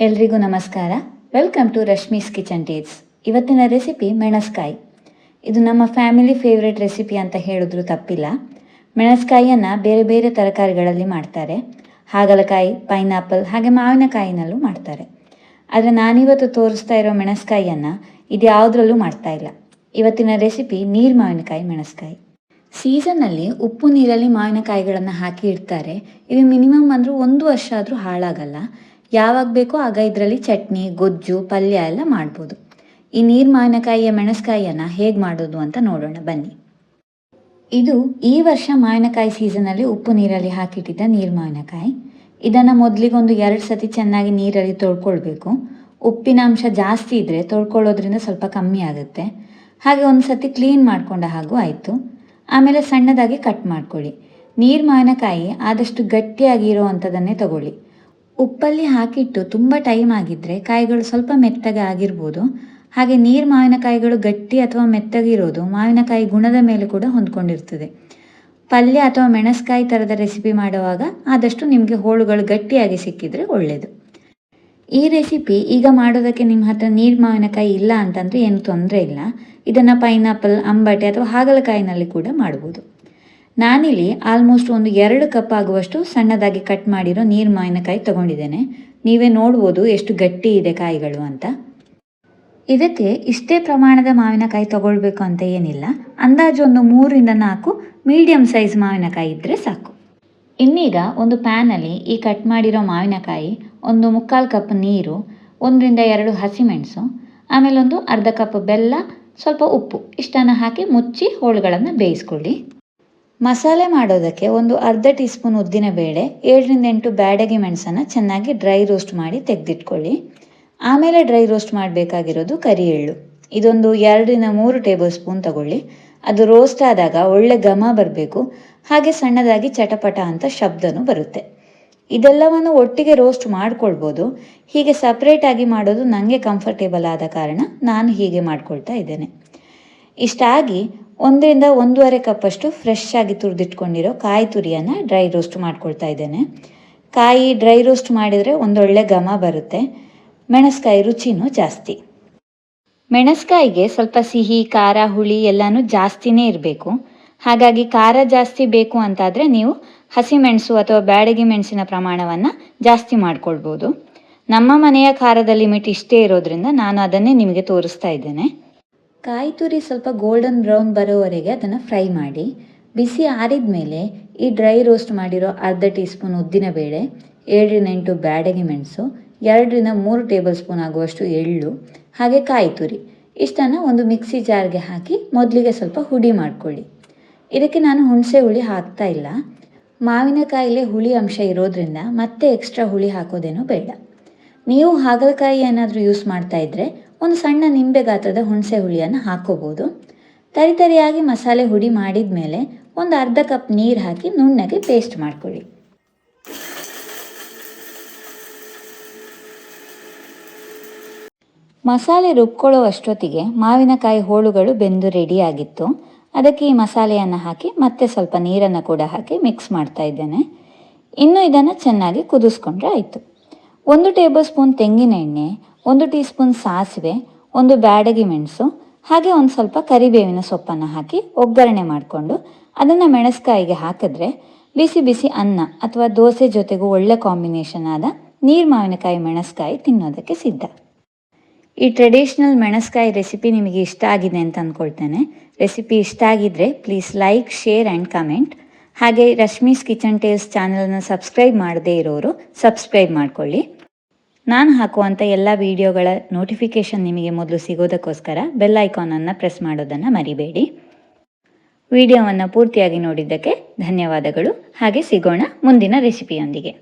ಎಲ್ರಿಗೂ ನಮಸ್ಕಾರ. Welcome to Rashmi's kitchen tales. ಇವತ್ತಿನ ರೆಸಿಪಿ ಮೆಣಸ್ಕಾಯಿ. ಇದು ನಮ್ಮ ಫ್ಯಾಮಿಲಿ ಫೇವ್ರೆಟ್ ರೆಸಿಪಿ ಅಂತ ಹೇಳಿದ್ರು ತಪ್ಪಿಲ್ಲ. ಮೆಣಸ್ಕಾಯಿಯನ್ನು ಬೇರೆ ಬೇರೆ ತರಕಾರಿಗಳಲ್ಲಿ ಮಾಡ್ತಾರೆ. ಹಾಗಲಕಾಯಿ, ಪೈನಾಪಲ್ ಹಾಗೆ ಮಾವಿನಕಾಯಿನಲ್ಲೂ ಮಾಡ್ತಾರೆ. ಆದರೆ ನಾನಿವತ್ತು ತೋರಿಸ್ತಾ ಇರೋ ಮೆಣಸ್ಕಾಯಿಯನ್ನು ಇದು ಯಾವುದ್ರಲ್ಲೂ ಮಾಡ್ತಾ ಇಲ್ಲ. ಇವತ್ತಿನ ರೆಸಿಪಿ ನೀರು ಮಾವಿನಕಾಯಿ ಮೆಣಸ್ಕಾಯಿ. ಸೀಸನ್ನಲ್ಲಿ ಉಪ್ಪು ನೀರಲ್ಲಿ ಮಾವಿನಕಾಯಿಗಳನ್ನು ಹಾಕಿ ಇಡ್ತಾರೆ. ಇದು ಮಿನಿಮಮ್ ಅಂದರೂ 1 ವರ್ಷ ಆದರೂ ಹಾಳಾಗಲ್ಲ. ಯಾವಾಗ ಬೇಕೋ ಆಗ ಇದರಲ್ಲಿ ಚಟ್ನಿ, ಗೊಜ್ಜು, ಪಲ್ಯ ಎಲ್ಲ ಮಾಡ್ಬೋದು. ಈ ನೀರು ಮಾವಿನಕಾಯಿಯ ಮೆಣಸ್ಕಾಯಿಯನ್ನು ಹೇಗೆ ಮಾಡೋದು ಅಂತ ನೋಡೋಣ ಬನ್ನಿ. ಇದು ಈ ವರ್ಷ ಮಾವಿನಕಾಯಿ ಸೀಸನಲ್ಲಿ ಉಪ್ಪು ನೀರಲ್ಲಿ ಹಾಕಿಟ್ಟಿದ್ದ ನೀರು ಮಾವಿನಕಾಯಿ. ಇದನ್ನು ಮೊದಲಿಗೊಂದು 2 ಸತಿ ಚೆನ್ನಾಗಿ ನೀರಲ್ಲಿ ತೊಳ್ಕೊಳ್ಬೇಕು. ಉಪ್ಪಿನ ಅಂಶ ಜಾಸ್ತಿ ಇದ್ದರೆ ತೊಳ್ಕೊಳ್ಳೋದ್ರಿಂದ ಸ್ವಲ್ಪ ಕಮ್ಮಿ ಆಗುತ್ತೆ. ಹಾಗೆ ಒಂದು ಸತಿ ಕ್ಲೀನ್ ಮಾಡಿಕೊಂಡ ಹಾಗೂ ಆಯಿತು. ಆಮೇಲೆ ಸಣ್ಣದಾಗಿ ಕಟ್ ಮಾಡ್ಕೊಳ್ಳಿ. ನೀರು ಮಾವಿನಕಾಯಿ ಆದಷ್ಟು ಗಟ್ಟಿಯಾಗಿರೋ ಅಂಥದ್ದನ್ನೇ ತಗೊಳ್ಳಿ. ಉಪ್ಪಲ್ಲಿ ಹಾಕಿಟ್ಟು ತುಂಬ ಟೈಮ್ ಆಗಿದ್ದರೆ ಕಾಯಿಗಳು ಸ್ವಲ್ಪ ಮೆತ್ತಗೆ ಆಗಿರ್ಬೋದು. ಹಾಗೆ ನೀರು ಮಾವಿನಕಾಯಿಗಳು ಗಟ್ಟಿ ಅಥವಾ ಮೆತ್ತಗಿರೋದು ಮಾವಿನಕಾಯಿ ಗುಣದ ಮೇಲೆ ಕೂಡ ಹೊಂದ್ಕೊಂಡಿರ್ತದೆ. ಪಲ್ಯ ಅಥವಾ ಮೆಣಸ್ಕಾಯಿ ಥರದ ರೆಸಿಪಿ ಮಾಡುವಾಗ ಆದಷ್ಟು ನಿಮಗೆ ಹೋಳುಗಳು ಗಟ್ಟಿಯಾಗಿ ಸಿಕ್ಕಿದರೆ ಒಳ್ಳೆಯದು. ಈ ರೆಸಿಪಿ ಈಗ ಮಾಡೋದಕ್ಕೆ ನಿಮ್ಮ ಹತ್ರ ನೀರು ಮಾವಿನಕಾಯಿ ಇಲ್ಲ ಅಂತಂದರೆ ಏನು ತೊಂದರೆ ಇಲ್ಲ. ಇದನ್ನು ಪೈನಾಪಲ್, ಅಂಬಟೆ ಅಥವಾ ಹಾಗಲಕಾಯಿನಲ್ಲಿ ಕೂಡ ಮಾಡ್ಬೋದು. ನಾನಿಲ್ಲಿ ಆಲ್ಮೋಸ್ಟ್ ಒಂದು 2 ಕಪ್ ಆಗುವಷ್ಟು ಸಣ್ಣದಾಗಿ ಕಟ್ ಮಾಡಿರೋ ನೀರು ಮಾವಿನಕಾಯಿ ತೊಗೊಂಡಿದ್ದೇನೆ. ನೀವೇ ನೋಡ್ಬೋದು ಎಷ್ಟು ಗಟ್ಟಿ ಇದೆ ಕಾಯಿಗಳು ಅಂತ. ಇದಕ್ಕೆ ಇಷ್ಟೇ ಪ್ರಮಾಣದ ಮಾವಿನಕಾಯಿ ತೊಗೊಳ್ಬೇಕು ಅಂತ ಏನಿಲ್ಲ. ಅಂದಾಜು ಒಂದು 3ರಿಂದ 4 ಮೀಡಿಯಮ್ ಸೈಜ್ ಮಾವಿನಕಾಯಿ ಇದ್ದರೆ ಸಾಕು. ಇನ್ನೀಗ ಒಂದು ಪ್ಯಾನಲ್ಲಿ ಈ ಕಟ್ ಮಾಡಿರೋ ಮಾವಿನಕಾಯಿ, ಒಂದು 3/4 ಕಪ್ ನೀರು, 1ರಿಂದ 2 ಹಸಿಮೆಣಸು, ಆಮೇಲೆ ಒಂದು ಅರ್ಧ ಕಪ್ ಬೆಲ್ಲ, ಸ್ವಲ್ಪ ಉಪ್ಪು ಇಷ್ಟನ್ನು ಹಾಕಿ ಮುಚ್ಚಿ ಹೋಳುಗಳನ್ನು ಬೇಯಿಸ್ಕೊಳ್ಳಿ. ಮಸಾಲೆ ಮಾಡೋದಕ್ಕೆ ಒಂದು ಅರ್ಧ ಟೀ ಸ್ಪೂನ್ ಉದ್ದಿನಬೇಳೆ, 7ರಿಂದ 8 ಬ್ಯಾಡಗಿ ಮೆಣಸನ್ನು ಚೆನ್ನಾಗಿ ಡ್ರೈ ರೋಸ್ಟ್ ಮಾಡಿ ತೆಗೆದಿಟ್ಕೊಳ್ಳಿ. ಆಮೇಲೆ ಡ್ರೈ ರೋಸ್ಟ್ ಮಾಡಬೇಕಾಗಿರೋದು ಕರಿ ಎಳ್ಳು. ಇದೊಂದು 2ರಿಂದ 3 ಟೇಬಲ್ ಸ್ಪೂನ್ ತಗೊಳ್ಳಿ. ಅದು ರೋಸ್ಟ್ ಆದಾಗ ಒಳ್ಳೆ ಘಮ ಬರಬೇಕು. ಹಾಗೆ ಸಣ್ಣದಾಗಿ ಚಟಪಟ ಅಂತ ಶಬ್ದನೂ ಬರುತ್ತೆ. ಇದೆಲ್ಲವನ್ನು ಒಟ್ಟಿಗೆ ರೋಸ್ಟ್ ಮಾಡ್ಕೊಳ್ಬೋದು. ಹೀಗೆ ಸಪ್ರೇಟಾಗಿ ಮಾಡೋದು ನನಗೆ ಕಂಫರ್ಟೇಬಲ್ ಆದ ಕಾರಣ ನಾನು ಹೀಗೆ ಮಾಡ್ಕೊಳ್ತಾ ಇದ್ದೇನೆ. ಇಷ್ಟಾಗಿ 1ರಿಂದ 1.5 ಕಪ್ಪಷ್ಟು ಫ್ರೆಶ್ ಆಗಿ ತುರಿದಿಟ್ಕೊಂಡಿರೋ ಕಾಯಿ ತುರಿಯನ್ನು ಡ್ರೈ ರೋಸ್ಟ್ ಮಾಡ್ಕೊಳ್ತಾ ಇದ್ದೇನೆ. ಕಾಯಿ ಡ್ರೈ ರೋಸ್ಟ್ ಮಾಡಿದರೆ ಒಂದೊಳ್ಳೆ ಘಮ ಬರುತ್ತೆ. ಮೆಣಸ್ಕಾಯಿ ರುಚಿನೂ ಜಾಸ್ತಿ. ಮೆಣಸ್ಕಾಯಿಗೆ ಸ್ವಲ್ಪ ಸಿಹಿ, ಖಾರ, ಹುಳಿ ಎಲ್ಲನೂ ಜಾಸ್ತಿನೇ ಇರಬೇಕು. ಹಾಗಾಗಿ ಖಾರ ಜಾಸ್ತಿ ಬೇಕು ಅಂತಾದರೆ ನೀವು ಹಸಿಮೆಣಸು ಅಥವಾ ಬ್ಯಾಡಗಿ ಮೆಣಸಿನ ಪ್ರಮಾಣವನ್ನು ಜಾಸ್ತಿ ಮಾಡ್ಕೊಳ್ಬೋದು. ನಮ್ಮ ಮನೆಯ ಖಾರದ ಲಿಮಿಟ್ ಇಷ್ಟೇ ಇರೋದ್ರಿಂದ ನಾನು ಅದನ್ನೇ ನಿಮಗೆ ತೋರಿಸ್ತಾ ಇದ್ದೇನೆ. ಕಾಯಿ ತುರಿ ಸ್ವಲ್ಪ ಗೋಲ್ಡನ್ ಬ್ರೌನ್ ಬರೋವರೆಗೆ ಅದನ್ನು ಫ್ರೈ ಮಾಡಿ. ಬಿಸಿ ಆರಿದ ಮೇಲೆ ಈ ಡ್ರೈ ರೋಸ್ಟ್ ಮಾಡಿರೋ ಅರ್ಧ ಟೀ ಸ್ಪೂನ್ ಉದ್ದಿನಬೇಳೆ, 7ರಿಂದ 8 ಬ್ಯಾಡಗಿ ಮೆಣಸು, 2ರಿಂದ 3 ಟೇಬಲ್ ಸ್ಪೂನ್ ಆಗುವಷ್ಟು ಎಳ್ಳು, ಹಾಗೆ ಕಾಯಿ ತುರಿ ಇಷ್ಟನ್ನು ಒಂದು ಮಿಕ್ಸಿ ಜಾರ್ಗೆ ಹಾಕಿ ಮೊದಲಿಗೆ ಸ್ವಲ್ಪ ಹುಡಿ ಮಾಡ್ಕೊಳ್ಳಿ. ಇದಕ್ಕೆ ನಾನು ಹುಣಸೆ ಹುಳಿ ಹಾಕ್ತಾ ಇಲ್ಲ. ಮಾವಿನಕಾಯಿಲೆ ಹುಳಿ ಅಂಶ ಇರೋದ್ರಿಂದ ಮತ್ತೆ ಎಕ್ಸ್ಟ್ರಾ ಹುಳಿ ಹಾಕೋದೇನೂ ಬೇಡ. ನೀವು ಹಾಗಲಕಾಯಿ ಏನಾದರೂ ಯೂಸ್ ಮಾಡ್ತಾ ಇದ್ದರೆ ಒಂದು ಸಣ್ಣ ನಿಂಬೆ ಗಾತ್ರದ ಹುಣಸೆ ಹುಳಿಯನ್ನು ಹಾಕ್ಕೋಬೋದು. ತರಿತರಿಯಾಗಿ ಮಸಾಲೆ ಹುಡಿ ಮಾಡಿದ ಮೇಲೆ ಒಂದು ಅರ್ಧ ಕಪ್ ನೀರು ಹಾಕಿ ನುಣ್ಣಗೆ ಪೇಸ್ಟ್ ಮಾಡ್ಕೊಳ್ಳಿ. ಮಸಾಲೆ ರುಬ್ಕೊಳ್ಳೋ ಅಷ್ಟೊತ್ತಿಗೆ ಮಾವಿನಕಾಯಿ ಹೋಳುಗಳು ಬೆಂದು ರೆಡಿಯಾಗಿತ್ತು. ಅದಕ್ಕೆ ಈ ಮಸಾಲೆಯನ್ನು ಹಾಕಿ ಮತ್ತೆ ಸ್ವಲ್ಪ ನೀರನ್ನು ಕೂಡ ಹಾಕಿ ಮಿಕ್ಸ್ ಮಾಡ್ತಾ ಇದ್ದೇನೆ. ಇನ್ನು ಇದನ್ನು ಚೆನ್ನಾಗಿ ಕುದಿಸ್ಕೊಂಡ್ರೆ ಆಯಿತು. 1 ಟೇಬಲ್ ಸ್ಪೂನ್ ತೆಂಗಿನ ಎಣ್ಣೆ, 1 ಟೀ ಸ್ಪೂನ್ ಸಾಸಿವೆ, 1 ಬ್ಯಾಡಗಿ ಮೆಣಸು, ಹಾಗೆ ಒಂದು ಸ್ವಲ್ಪ ಕರಿಬೇವಿನ ಸೊಪ್ಪನ್ನು ಹಾಕಿ ಒಗ್ಗರಣೆ ಮಾಡಿಕೊಂಡು ಅದನ್ನು ಮೆಣಸ್ಕಾಯಿಗೆ ಹಾಕಿದ್ರೆ ಬಿಸಿ ಬಿಸಿ ಅನ್ನ ಅಥವಾ ದೋಸೆ ಜೊತೆಗೂ ಒಳ್ಳೆ ಕಾಂಬಿನೇಷನ್ ಆದ ನೀರು ಮಾವಿನಕಾಯಿ ಮೆಣಸ್ಕಾಯಿ ತಿನ್ನೋದಕ್ಕೆ ಸಿದ್ಧ. ಈ ಟ್ರೆಡಿಷ್ನಲ್ ಮೆಣಸ್ಕಾಯಿ ರೆಸಿಪಿ ನಿಮಗೆ ಇಷ್ಟ ಆಗಿದೆ ಅಂತ ಅಂದ್ಕೊಳ್ತೇನೆ. ರೆಸಿಪಿ ಇಷ್ಟ ಆಗಿದ್ದರೆ please like, share and comment. ಹಾಗೆ ರಶ್ಮೀಸ್ ಕಿಚನ್ ಟೇಲ್ಸ್ ಚಾನಲನ್ನು ಸಬ್ಸ್ಕ್ರೈಬ್ ಮಾಡದೇ ಇರೋರು ಸಬ್ಸ್ಕ್ರೈಬ್ ಮಾಡ್ಕೊಳ್ಳಿ. ನಾನು ಹಾಕುವಂಥ ಎಲ್ಲ ವಿಡಿಯೋಗಳ ನೋಟಿಫಿಕೇಷನ್ ನಿಮಗೆ ಮೊದಲು ಸಿಗೋದಕ್ಕೋಸ್ಕರ ಬೆಲ್ ಐಕಾನನ್ನು ಪ್ರೆಸ್ ಮಾಡೋದನ್ನು ಮರಿಬೇಡಿ. ವಿಡಿಯೋವನ್ನು ಪೂರ್ತಿಯಾಗಿ ನೋಡಿದ್ದಕ್ಕೆ ಧನ್ಯವಾದಗಳು. ಹಾಗೆ ಸಿಗೋಣ ಮುಂದಿನ ರೆಸಿಪಿಯೊಂದಿಗೆ.